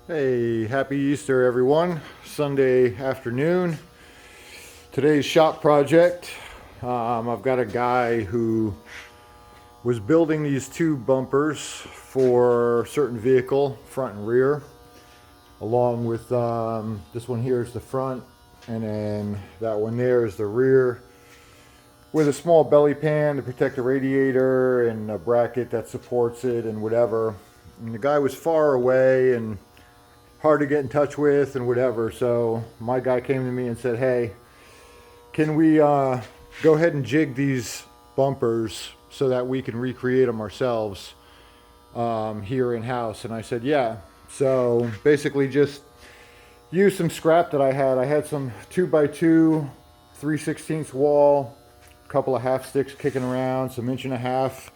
Hey, happy Easter everyone. Sunday afternoon. Today's shop project. I've got a guy who was building these two bumpers for a certain vehicle, front and rear, along with this one here is the front, and then that one there is the rear, with a small belly pan to protect the radiator and a bracket that supports it and whatever. And the guy was far away and hard to get in touch with and whatever, so my guy came to me and said, hey, can we go ahead and jig these bumpers so that we can recreate them ourselves here in house? And I said yeah. So basically just use some scrap that I had some 2x2 3/16 wall, a couple of half sticks kicking around, some 1.5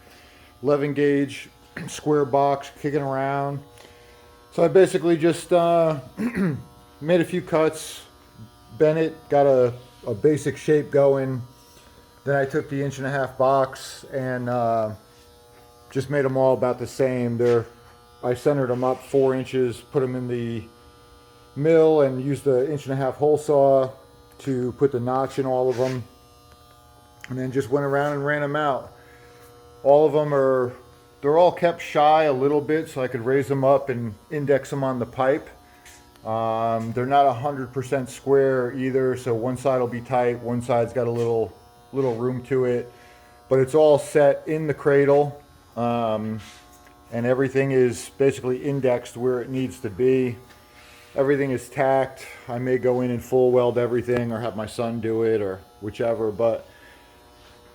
11 gauge square box kicking around. So I basically just made a few cuts, bent it, got a basic shape going. Then I took the 1.5 box and just made them all about the same. I centered them up 4 inches, put them in the mill, and used the 1.5 hole saw to put the notch in all of them. And then just went around and ran them out. All of them they're all kept shy a little bit so I could raise them up and index them on the pipe. They're not 100% square either, so one side will be tight, one side's got a little room to it. But it's all set in the cradle, and everything is basically indexed where it needs to be. Everything is tacked. I may go in and full weld everything or have my son do it or whichever, but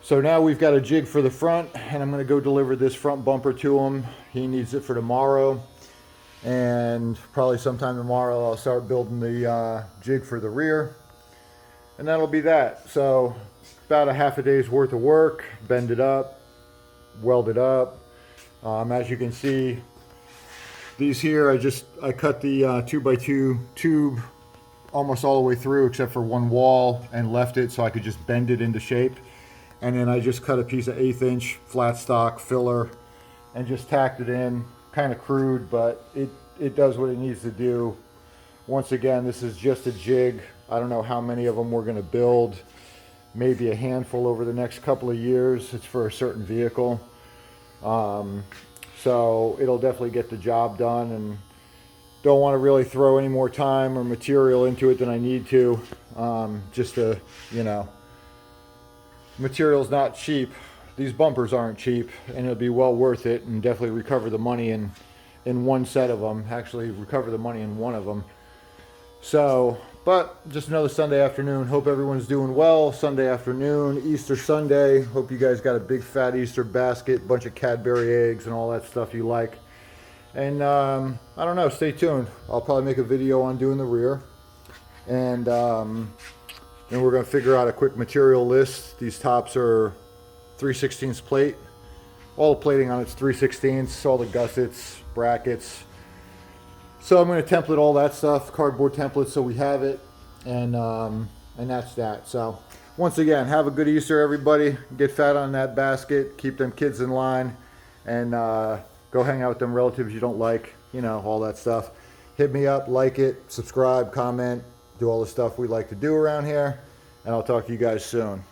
so now we've got a jig for the front, and I'm going to go deliver this front bumper to him. He needs it for tomorrow, and probably sometime tomorrow I'll start building the jig for the rear, and that'll be that. So about a half a day's worth of work. Bend it up, weld it up. As you can see, these here, I cut the 2x2 tube almost all the way through except for one wall and left it so I could just bend it into shape. And then I just cut a piece of 1/8 inch flat stock filler and just tacked it in. Kind of crude, but it does what it needs to do. Once again, this is just a jig. I don't know how many of them we're going to build. Maybe a handful over the next couple of years. It's for a certain vehicle. So it'll definitely get the job done, and don't want to really throw any more time or material into it than I need to. Just to, material's not cheap. These bumpers aren't cheap, and it'll be well worth it, and definitely recover the money in one set of them. Actually recover the money in one of them. So, but just another Sunday afternoon. Hope everyone's doing well. Sunday afternoon, Easter Sunday. Hope you guys got a big fat Easter basket, bunch of Cadbury eggs and all that stuff you like. And I don't know, stay tuned. I'll probably make a video on doing the rear, and then we're going to figure out a quick material list. These tops are 3/16 plate. All the plating on it's 3/16, all the gussets, brackets. So I'm going to template all that stuff, cardboard templates, so we have it, and that's that. So once again, have a good Easter, everybody. Get fat on that basket, keep them kids in line, and go hang out with them relatives you don't like, all that stuff. Hit me up, like it, subscribe, comment, do all the stuff we like to do around here, and I'll talk to you guys soon.